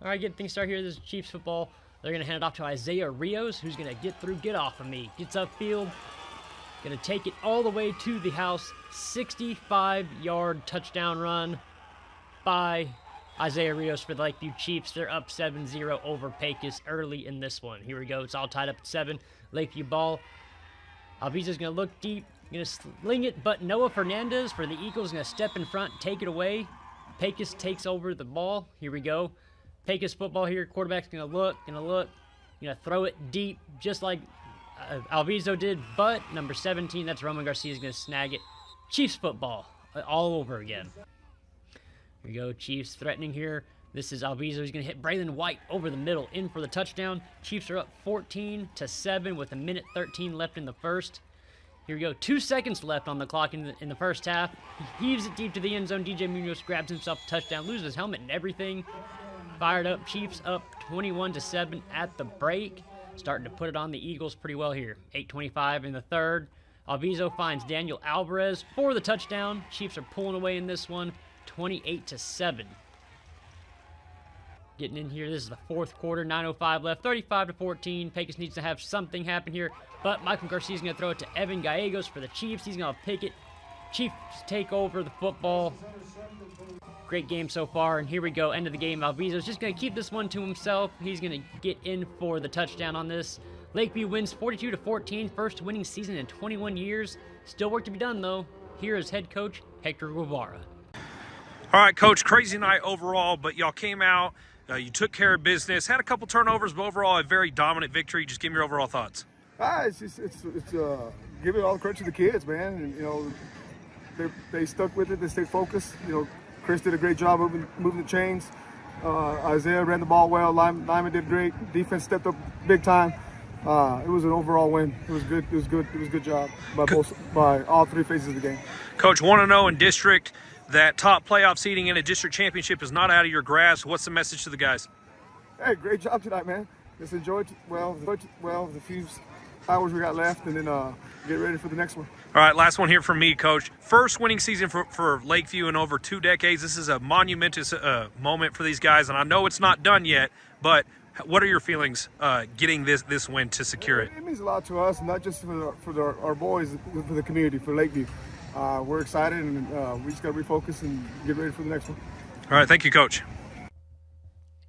All right, getting things started here. This is Chiefs football. They're going to hand it off to Isaiah Rios, who's going to get off of me. Gets upfield. Going to take it all the way to the house. 65-yard touchdown run by Isaiah Rios for the Lakeview Chiefs. They're up 7-0 over Pecos early in this one. Here we go. It's all tied up at 7. Lakeview ball. Alvizo's going to look deep. Going to sling it, but Noah Fernandez for the Eagles is going to step in front, take it away. Pecos takes over the ball. Here we go. Pecos football here. Quarterback's going to look, going to throw it deep, just like Alvizo did, but number 17, that's Roman Garcia, is going to snag it. Chiefs football all over again. Here we go. Chiefs threatening here. This is Alvizo. He's going to hit Braylon White over the middle, in for the touchdown. Chiefs are up 14-7 with 1:13 left in the first. Here we go. 2 seconds left on the clock in the first half. He heaves it deep to the end zone. DJ Munoz grabs himself a touchdown, loses his helmet and everything. Fired up. Chiefs up 21-7 at the break. Starting to put it on the Eagles pretty well here. 8:25 in the third. Alvizo finds Daniel Alvarez for the touchdown. Chiefs are pulling away in this one, 28-7. Getting in here, this is the fourth quarter, 9:05 left, 35-14. Pecos needs to have something happen here, but Michael Garcia's going to throw it to Evan Gallegos for the Chiefs. He's going to pick it. Chiefs take over the football. Great game so far, and here we go, end of the game. Alvizo's just going to keep this one to himself. He's going to get in for the touchdown on this. Lakeview wins 42-14, first winning season in 21 years. Still work to be done, though. Here is head coach Hector Guevara. All right, Coach, crazy night overall, but y'all came out, you took care of business, had a couple turnovers, but overall a very dominant victory. Just give me your overall thoughts. It's give it all the credit to the kids, man. And, they stuck with it, they stayed focused. Chris did a great job moving the chains. Isaiah ran the ball well. Lyman did great. Defense stepped up big time. It was an overall win. It was good. It was good. It was a good job by all three phases of the game. Coach, 1-0 in district. That top playoff seeding in a district championship is not out of your grasp. What's the message to the guys? Hey, great job tonight, man. Just enjoy it the few hours we got left, and then get ready for the next one. All right, last one here from me, Coach. First winning season for Lakeview in over 2 decades. This is a monumentous moment for these guys, and I know it's not done yet, but what are your feelings getting this win to secure it? It means a lot to us, not just for our boys, for the community, for Lakeview. We're excited, and we just got to refocus and get ready for the next one. All right, thank you, Coach.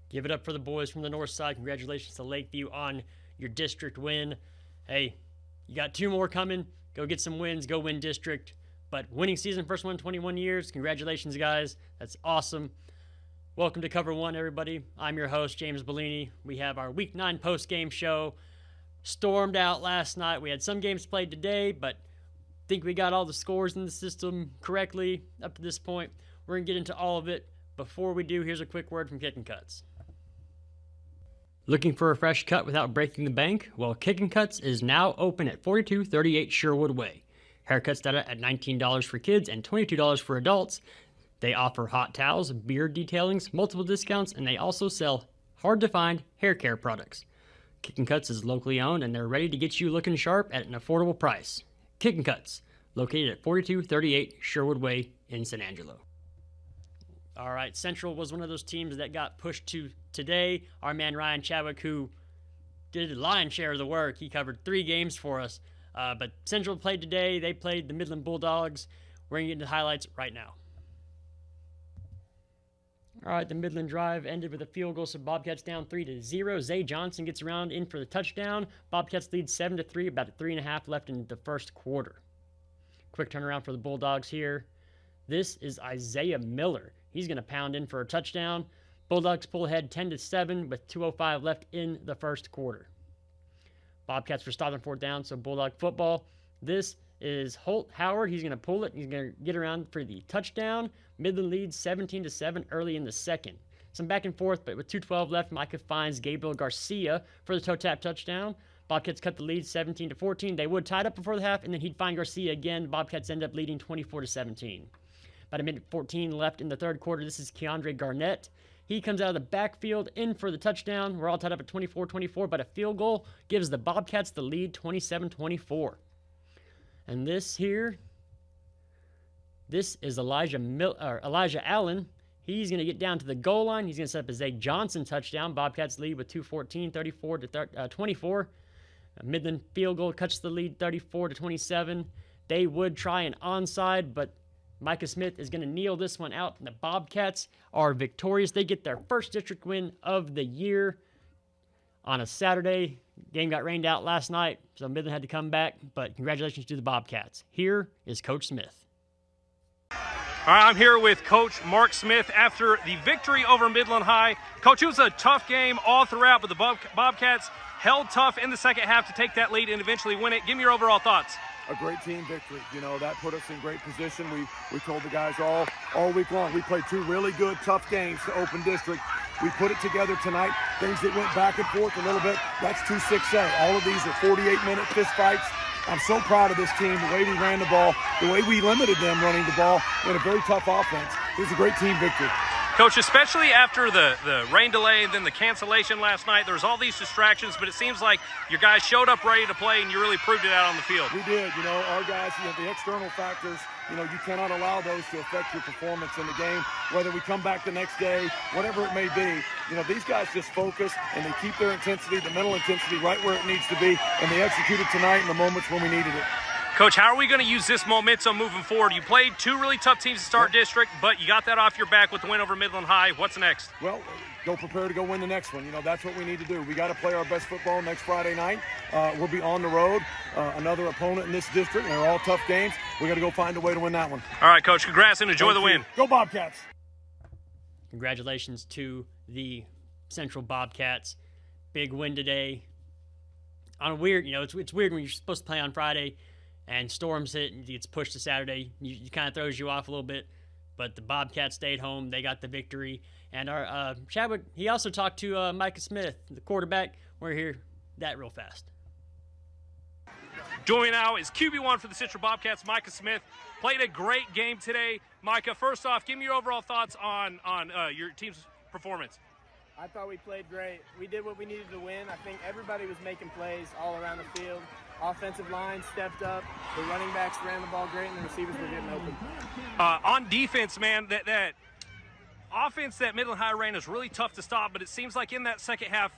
Give it up for the boys from the north side. Congratulations to Lakeview on your district win. Hey, you got 2 more coming. Go get some wins. Go win district. But winning season, first one in 21 years. Congratulations, guys. That's awesome. Welcome to Cover 1, everybody. I'm your host, James Bouligny. We have our Week 9 post-game show. Stormed out last night. We had some games played today, but I think we got all the scores in the system correctly up to this point. We're going to get into all of it. Before we do, here's a quick word from Kickin' Cuts. Looking for a fresh cut without breaking the bank? Well, Kickin' Cuts is now open at 4238 Sherwood Way. Haircuts start at $19 for kids and $22 for adults. They offer hot towels, beard detailings, multiple discounts, and they also sell hard-to-find hair care products. Kickin' Cuts is locally owned, and they're ready to get you looking sharp at an affordable price. Kickin' Cuts, located at 4238 Sherwood Way in San Angelo. All right, Central was one of those teams that got pushed to today. Our man Ryan Chadwick, who did the lion's share of the work, he covered 3 games for us. But Central played today. They played the Midland Bulldogs. We're going to get into the highlights right now. All right, the Midland drive ended with a field goal, so Bobcats down 3-0. Zay Johnson gets around in for the touchdown. Bobcats lead 7-3, about 3.5 left in the first quarter. Quick turnaround for the Bulldogs here. This is Isaiah Miller. He's going to pound in for a touchdown. Bulldogs pull ahead 10-7 with 2:05 left in the first quarter. Bobcats were stopped on 4th down, so Bulldog football. This is Holt Howard. He's going to pull it. He's going to get around for the touchdown. Midland leads 17-7 early in the second. Some back and forth, but with 2:12 left, Micah finds Gabriel Garcia for the toe tap touchdown. Bobcats cut the lead 17-14. They would tie it up before the half, and then he'd find Garcia again. Bobcats end up leading 24-17. About 1:14 left in the third quarter. This is Keandre Garnett. He comes out of the backfield in for the touchdown. We're all tied up at 24-24, but a field goal gives the Bobcats the lead 27-24. And this is Elijah Allen. He's going to get down to the goal line. He's going to set up a Zay Johnson touchdown. Bobcats lead with 2:14, 34-24. Midland field goal cuts the lead 34-27. They would try an onside, but Micah Smith is going to kneel this one out. And the Bobcats are victorious. They get their first district win of the year on a Saturday. Game got rained out last night, so Midland had to come back. But congratulations to the Bobcats. Here is Coach Smith. All right, I'm here with Coach Mark Smith after the victory over Midland High. Coach, it was a tough game all throughout, but the Bobcats held tough in the second half to take that lead and eventually win it. Give me your overall thoughts. A great team victory. You know, that put us in great position. We told the guys all week long, we played 2 really good, tough games to open district. We put it together tonight. Things that went back and forth a little bit, that's 2-6-7. All of these are 48-minute fist fights. I'm so proud of this team, the way we ran the ball, the way we limited them running the ball in a very tough offense. It was a great team victory. Coach, especially after the rain delay and then the cancellation last night, there's all these distractions, but it seems like your guys showed up ready to play and you really proved it out on the field. We did. You know, our guys, the external factors, you cannot allow those to affect your performance in the game, whether we come back the next day, whatever it may be. These guys just focus and they keep their intensity, the mental intensity right where it needs to be, and they executed tonight in the moments when we needed it. Coach, how are we going to use this momentum moving forward? You played 2 really tough teams to start district, but you got that off your back with the win over Midland High. What's next? Well, go prepare to go win the next one. That's what we need to do. We got to play our best football next Friday night. We'll be on the road, another opponent in this district, and they're all tough games. We got to go find a way to win that one. All right, Coach, congrats and enjoy the win. Go Bobcats. Congratulations to the Central Bobcats. Big win today. On a weird, it's weird when you're supposed to play on Friday and storms hit and it gets pushed to Saturday. It kind of throws you off a little bit. But the Bobcats stayed home. They got the victory. And our Chadwick, he also talked to Micah Smith, the quarterback. We're here that real fast. Joining me now is QB1 for the Central Bobcats, Micah Smith. Played a great game today. Micah, first off, give me your overall thoughts on your team's performance. I thought we played great. We did what we needed to win. I think everybody was making plays all around the field. Offensive line stepped up. The running backs ran the ball great, and the receivers were getting open. On defense, man, that offense that Midland High ran is really tough to stop, but it seems like in that second half,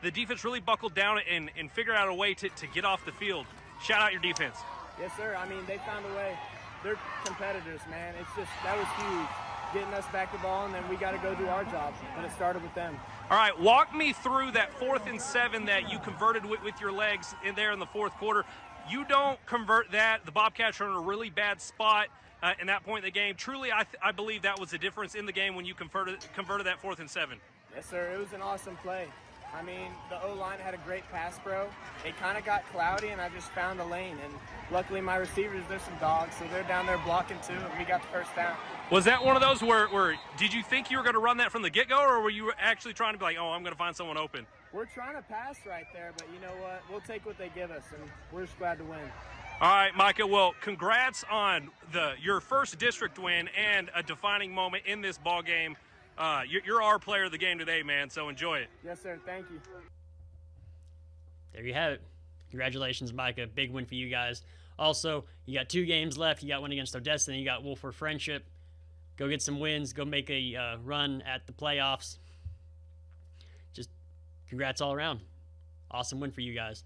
the defense really buckled down and figured out a way to get off the field. Shout out your defense. Yes, sir. I mean, they found a way. They're competitors, man. It's just, that was huge. Getting us back the ball, and then we got to go do our job, and it started with them. All right, walk me through that 4th and 7 that you converted with your legs in there in the 4th quarter. You don't convert that. The Bobcats are in a really bad spot in that point in the game. Truly, I believe that was the difference in the game when you converted that 4th and 7. Yes, sir. It was an awesome play. I mean, the O-line had a great pass pro. It kind of got cloudy, and I just found a lane. And luckily, my receivers, they're some dogs, so they're down there blocking too, and we got the first down. Was that one of those where did you think you were going to run that from the get-go, or were you actually trying to be like, oh, I'm going to find someone open? We're trying to pass right there, but you know what? We'll take what they give us, and we're just glad to win. All right, Micah, well, congrats on your first district win and a defining moment in this ball game. You're our player of the game today, man, so enjoy it. Yes, sir. Thank you. There you have it. Congratulations, Micah. Big win for you guys. Also, you got 2 games left. You got one against Odessa, and you got Wolford Friendship. Go get some wins. Go make a run at the playoffs. Just congrats all around. Awesome win for you guys.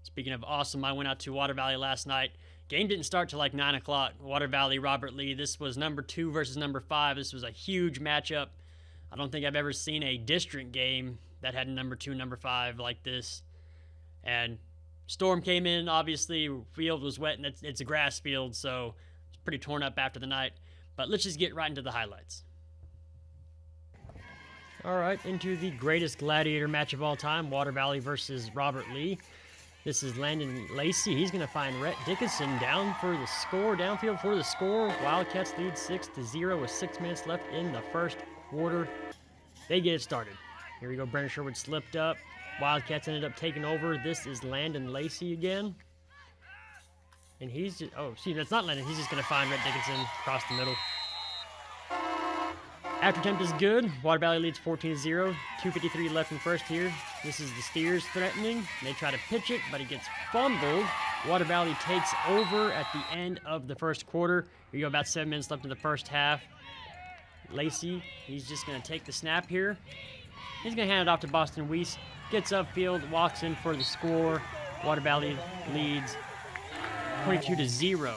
Speaking of awesome, I went out to Water Valley last night. Game didn't start till like 9 o'clock. Water Valley, Robert Lee. This was number 2 versus number 5. This was a huge matchup. I don't think I've ever seen a district game that had number 2, number 5 like this. And storm came in, obviously. Field was wet, and it's a grass field, so it's pretty torn up after the night. But let's just get right into the highlights. All right, into the greatest gladiator match of all time, Water Valley versus Robert Lee. This is Landon Lacey. He's going to find Rhett Dickinson downfield for the score. Wildcats lead 6-0 with 6 minutes left in the first quarter. They get it started. Here we go. Brennan Sherwood slipped up. Wildcats ended up taking over. This is Landon Lacey again. And he's just, that's not Landon. He's just going to find Rhett Dickinson across the middle. After attempt is good. Water Valley leads 14-0. 2:53 left in first here. This is the Steers threatening. They try to pitch it, but it gets fumbled. Water Valley takes over at the end of the first quarter. Here you go, about 7 minutes left in the first half. Lacey, he's just going to take the snap here. He's going to hand it off to Boston Weiss. Gets upfield, walks in for the score. Water Valley leads 22-0.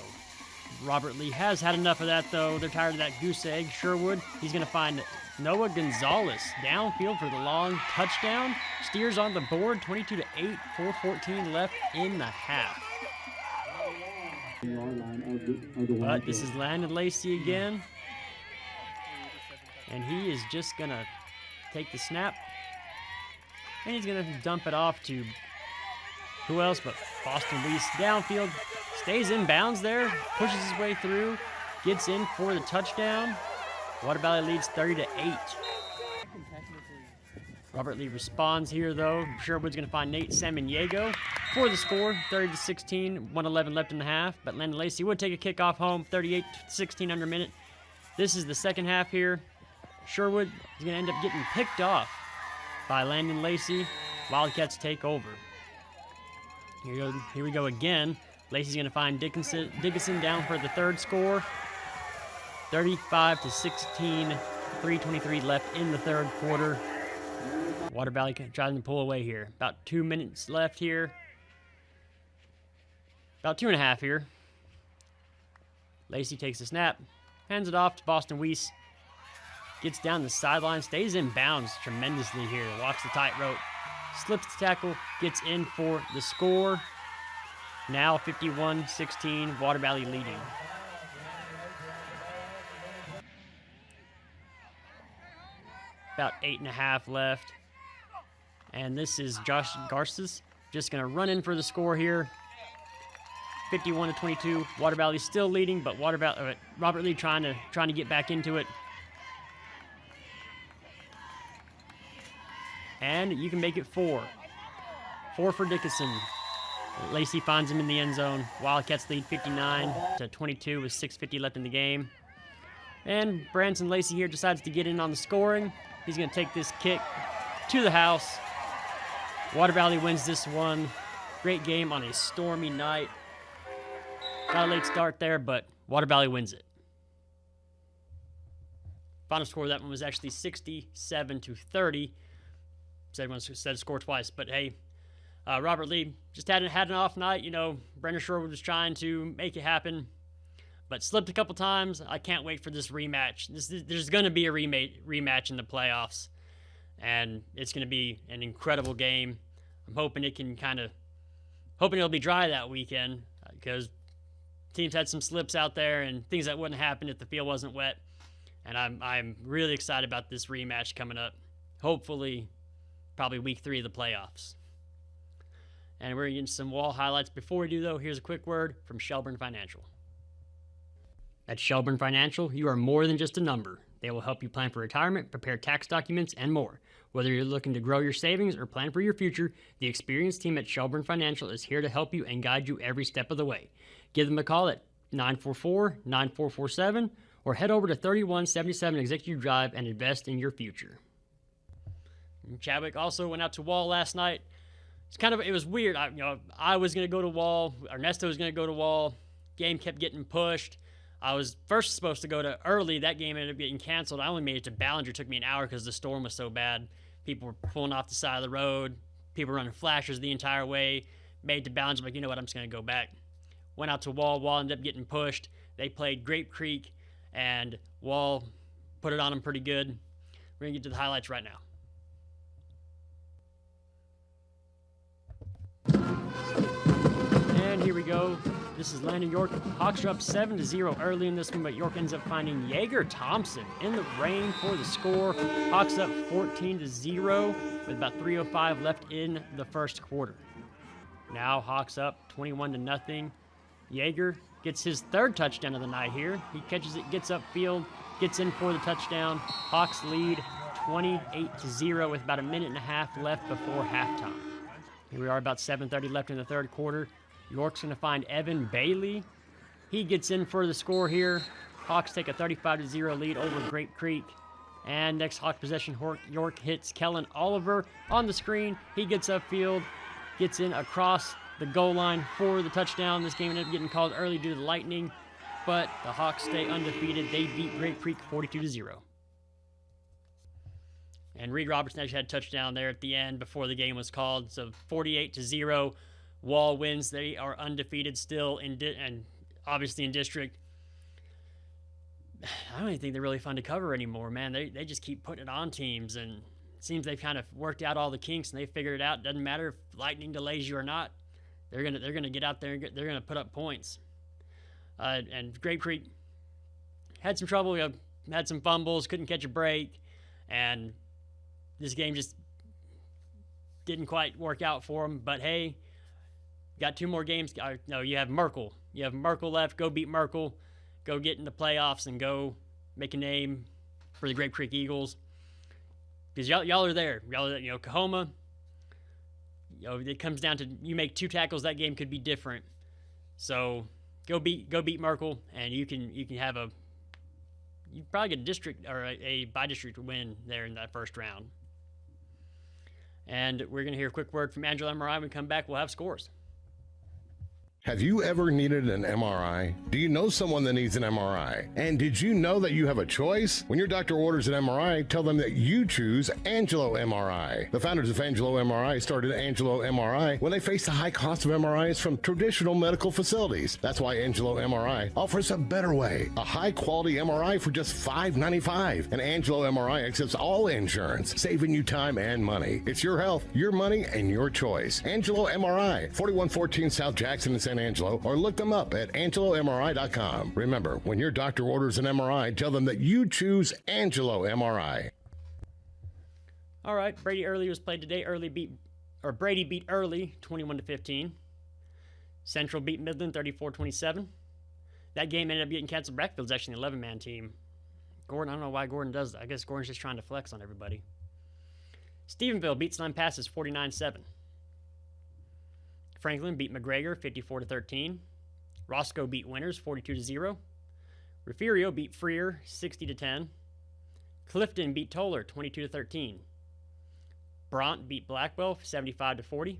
Robert Lee has had enough of that, though. They're tired of that goose egg. Sherwood, he's going to find Noah Gonzalez downfield for the long touchdown. Steers on the board, 22-8, 4:14 left in the half. But this is Landon Lacey again. And he is just going to take the snap. And he's going to dump it off to who else but Boston Weiss. Downfield, stays in bounds there, pushes his way through, gets in for the touchdown. Water Valley leads 30-8. Robert Lee responds here, though. Sherwood's going to find Nate Samaniego for the score, 30-16, 1:11 left in the half. But Landon Lacey would take a kickoff home, 38-16 under a minute. This is the second half here. Sherwood is going to end up getting picked off by Landon Lacey. Wildcats take over. Here we go again. Lacey's going to find Dickinson down for the third score. 35-16, 3:23 left in the third quarter. Water Valley trying to pull away here. About 2 minutes left here. About 2.5 here. Lacey takes the snap, hands it off to Boston Weiss. Gets down the sideline, stays in bounds tremendously here. Walks the tightrope, slips the tackle, gets in for the score. Now 51-16, Water Valley leading. About 8.5 left. And this is Josh Garces just going to run in for the score here. 51-22. Water Valley still leading, but Robert Lee trying to get back into it. And you can make it 4. 4 for Dickinson. Lacey finds him in the end zone. Wildcats lead 59-22 with 6:50 left in the game. And Branson Lacey here decides to get in on the scoring. He's going to take this kick to the house. Water Valley wins this one. Great game on a stormy night. Got a late start there, but Water Valley wins it. Final score of that one was actually 67-30. Said score twice, but hey, Robert Lee just had an off night. You know, Brendan Sherwood was trying to make it happen, but slipped a couple times. I can't wait for this rematch. There's going to be a rematch in the playoffs, and it's going to be an incredible game. I'm hoping it'll be dry that weekend because teams had some slips out there and things that wouldn't happen if the field wasn't wet. And I'm really excited about this rematch coming up. Hopefully, probably week 3 of the playoffs. And we're getting some wall highlights. Before we do, though, here's a quick word from Shelburne Financial. At Shelburne Financial, you are more than just a number. They will help you plan for retirement, prepare tax documents, and more. Whether you're looking to grow your savings or plan for your future, the experienced team at Shelburne Financial is here to help you and guide you every step of the way. Give them a call at 944-9447 or head over to 3177 Executive Drive and invest in your future. Chadwick also went out to Wall last night. It was weird. I was going to go to Wall. Ernesto was going to go to Wall. Game kept getting pushed. I was first supposed to go to early. That game ended up getting canceled. I only made it to Ballinger. It took me an hour because the storm was so bad. People were pulling off the side of the road. People were running flashers the entire way. Made it to Ballinger. I'm like, you know what? I'm just going to go back. Went out to Wall. Wall ended up getting pushed. They played Grape Creek, and Wall put it on them pretty good. We're going to get to the highlights right now. And here we go. This is Landon York. Hawks are up 7-0 early in this one, but York ends up finding Yeager Thompson in the rain for the score. Hawks up 14-0 with about 3:05 left in the first quarter. Now Hawks up 21-0. Yeager gets his third touchdown of the night here. He catches it, gets upfield, gets in for the touchdown. Hawks lead 28-0 with about 1.5 minutes left before halftime. Here we are, about 7:30 left in the third quarter. York's going to find Evan Bailey. He gets in for the score here. Hawks take a 35-0 lead over Grape Creek. And next Hawk possession, York hits Kellen Oliver on the screen. He gets upfield, gets in across the goal line for the touchdown. This game ended up getting called early due to the lightning, but the Hawks stay undefeated. They beat Grape Creek 42-0. And Reed Robertson actually had a touchdown there at the end before the game was called. So 48-0, Wall wins. They are undefeated still and obviously in district. I don't even think they're really fun to cover anymore, man. They just keep putting it on teams, and it seems they've kind of worked out all the kinks and they figured it out. Doesn't matter if Lightning delays you or not. They're gonna get out there and they're gonna put up points. And Grape Creek had some trouble. Had some fumbles, couldn't catch a break, and this game just didn't quite work out for them. But hey, got 2 more games. No, you have Merkel. You have Merkel left. Go beat Merkel. Go get in the playoffs and go make a name for the Grape Creek Eagles. Because y'all are there. Y'all are, Coahoma. It comes down to you make 2 tackles. That game could be different. So go beat Merkel, and you can have you probably get a district or a by-district win there in that first round. And we're going to hear a quick word from Angela MRI. When we come back, we'll have scores. Have you ever needed an MRI? Do you know someone that needs an MRI? And did you know that you have a choice? When your doctor orders an MRI, tell them that you choose Angelo MRI. The founders of Angelo MRI started Angelo MRI when they faced the high cost of MRIs from traditional medical facilities. That's why Angelo MRI offers a better way, a high-quality MRI for just $5.95. And Angelo MRI accepts all insurance, saving you time and money. It's your health, your money, and your choice. Angelo MRI, 4114 South Jackson in San Angelo, or look them up at angelomri.com. Remember, when your doctor orders an MRI, tell them that you choose Angelo MRI. All right, Brady Early was played today. Brady beat Early 21-15. Central beat Midland 34-27. That game ended up getting canceled. Brackfield's actually an 11-man team. Gordon, I don't know why Gordon does that. I guess Gordon's just trying to flex on everybody. Stephenville beats Nine Passes 49-7. Franklin beat McGregor 54-13. Roscoe beat Winners 42-0. Refugio beat Freer 60-10. Clifton beat Toller 22-13. Bront beat Blackwell 75-40.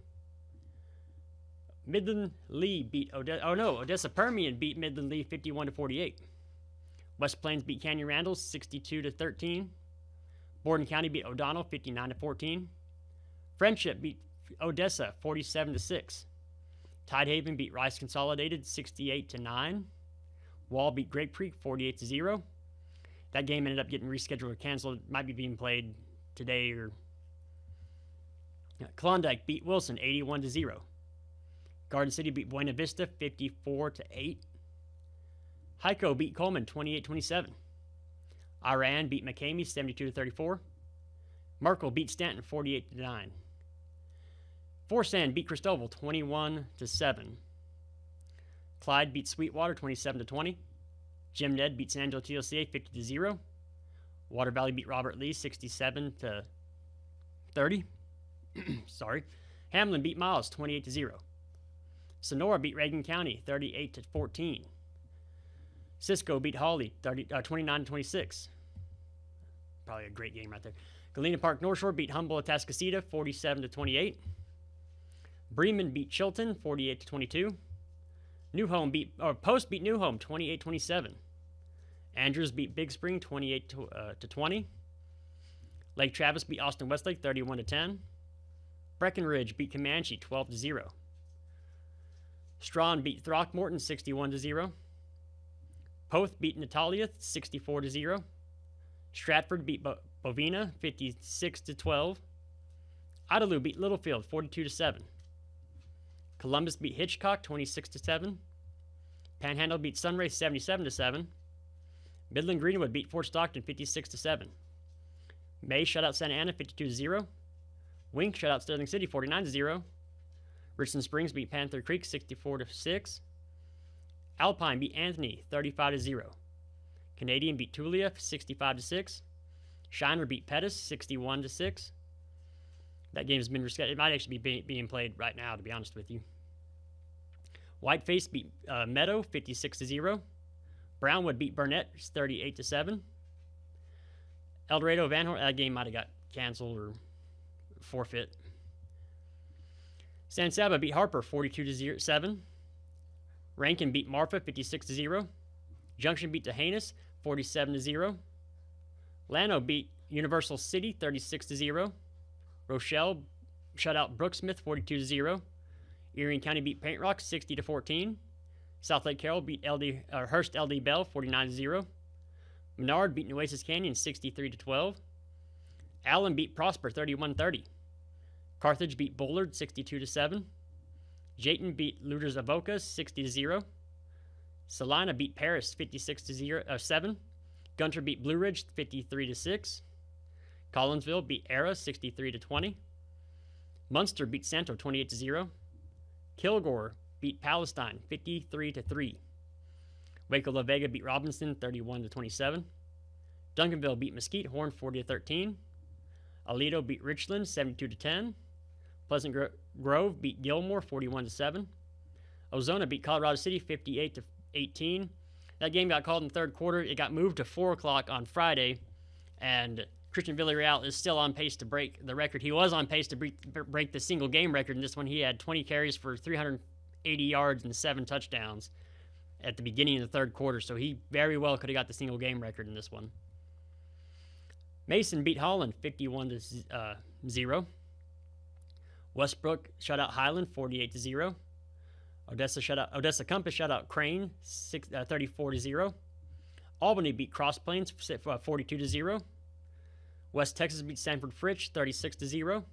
Midland Lee beat Odessa Permian beat Midland Lee 51-48. West Plains beat Canyon Randall 62-13. Borden County beat O'Donnell 59-14. Friendship beat Odessa 47-6. Tidehaven beat Rice Consolidated 68-9. Wall beat Grape Creek 48-0. That game ended up getting rescheduled or canceled. It might be being played today or Klondike beat Wilson 81-0. Garden City beat Buena Vista 54-8. Heiko beat Coleman 28-27. Iran beat McCamey 72-34. Merkel beat Stanton 48-9. Forsan beat Cristobal 21-7. Clyde beat Sweetwater 27-20. Jim Ned beat San Angelo TLCA 50-0. Water Valley beat Robert Lee 67-30. Sorry. Hamlin beat Miles 28-0. Sonora beat Reagan County 38-14. Cisco beat Hawley 29-26. Probably a great game right there. Galena Park North Shore beat Humboldt Atascocita 47-28. Bremen beat Chilton 48-22. Post beat New Home 28-27. Andrews beat Big Spring 28-20. Lake Travis beat Austin Westlake 31-10. Breckenridge beat Comanche 12-0. Strawn beat Throckmorton 61-0. Poth beat Natalia 64-0. Stratford beat Bovina 56-12. Idalou beat Littlefield 42-7. Columbus beat Hitchcock 26-7. Panhandle beat Sunray 77-7. Midland Greenwood beat Fort Stockton 56-7. May shut out Santa Ana 52-0. Wink shut out Sterling City 49-0. Richland Springs beat Panther Creek 64-6. Alpine beat Anthony 35-0. Canadian beat Tulia 65-6. Shiner beat Pettis 61-6. That game has been rescheduled. It might actually be being played right now, to be honest with you. Whiteface beat Meadow 56-0. Brownwood beat Burnett 38-7. El Dorado Van Horn, that game might have got canceled or forfeit. San Saba beat Harper 42-7. Rankin beat Marfa 56-0. Junction beat Dehanus 47-0. Llano beat Universal City 36-0. Rochelle shut out Brooksmith 42-0. Erie County beat Paint Rock 60-14. South Lake Carroll beat Hearst LD Bell 49-0. Menard beat Nueces Canyon 63-12. Allen beat Prosper 31-30. Carthage beat Bullard 62-7. Jayton beat Lourdes Avoca 60-0. Salina beat Paris 56-7. Gunter beat Blue Ridge 53-6. Collinsville beat Era 63-20. Munster beat Santo 28-0. Kilgore beat Palestine 53-3. Waco La Vega beat Robinson 31-27. Duncanville beat Mesquite Horn 40-13. Aledo beat Richland 72-10. Pleasant Grove beat Gilmore 41-7. Ozona beat Colorado City 58-18. That game got called in the third quarter. It got moved to 4 o'clock on Friday, and Christian Villarreal is still on pace to break the record. He was on pace to break the single game record in this one. He had 20 carries for 380 yards and 7 touchdowns at the beginning of the third quarter, so he very well could have got the single game record in this one. Mason beat Holland 51-0. Westbrook shut out Highland 48-0. Odessa Compass shut out Crane 34-0. Albany beat Cross Plains 42-0. West Texas beat Sanford Fritch 36-0.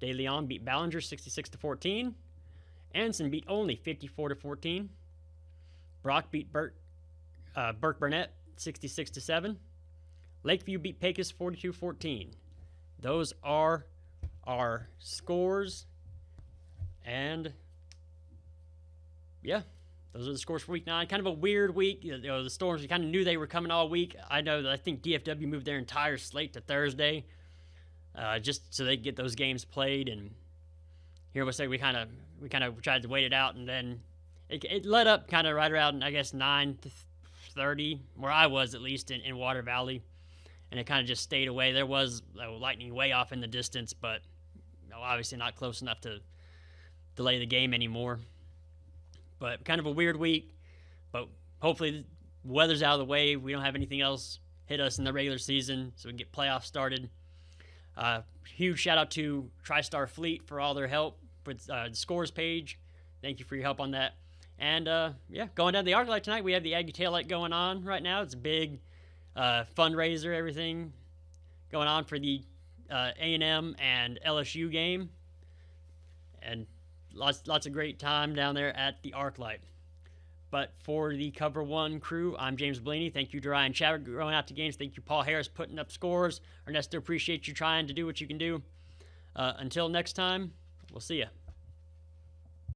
De Leon beat Ballinger 66-14. Anson beat Olney 54-14. Brock beat Burke Burnett 66-7. Lakeview beat Pecos 42-14. Those are our scores, and yeah, those are the scores for week 9. Kind of a weird week. The Storms, we kind of knew they were coming all week. I think DFW moved their entire slate to Thursday, just so they could get those games played. And here we say we kind of tried to wait it out, and then it let up kind of right around, I guess, 9:30, where I was at least in Water Valley, and it kind of just stayed away. There was lightning way off in the distance, but obviously not close enough to delay the game anymore. But kind of a weird week, but hopefully the weather's out of the way. We don't have anything else hit us in the regular season, so we can get playoffs started. Huge shout out to TriStar Fleet for all their help with the scores page. Thank you for your help on that. And going down the ArcLight tonight, we have the Aggie Taillight going on right now. It's a big fundraiser, everything going on for the A&M and LSU game, and lots of great time down there at the ArcLight. But for the Cover 1 crew, I'm James Bouligny. Thank you to Ryan Chadwick going out to games. Thank you, Paul Harris, putting up scores. Ernesto, appreciate you trying to do what you can do. Until next time, we'll see ya.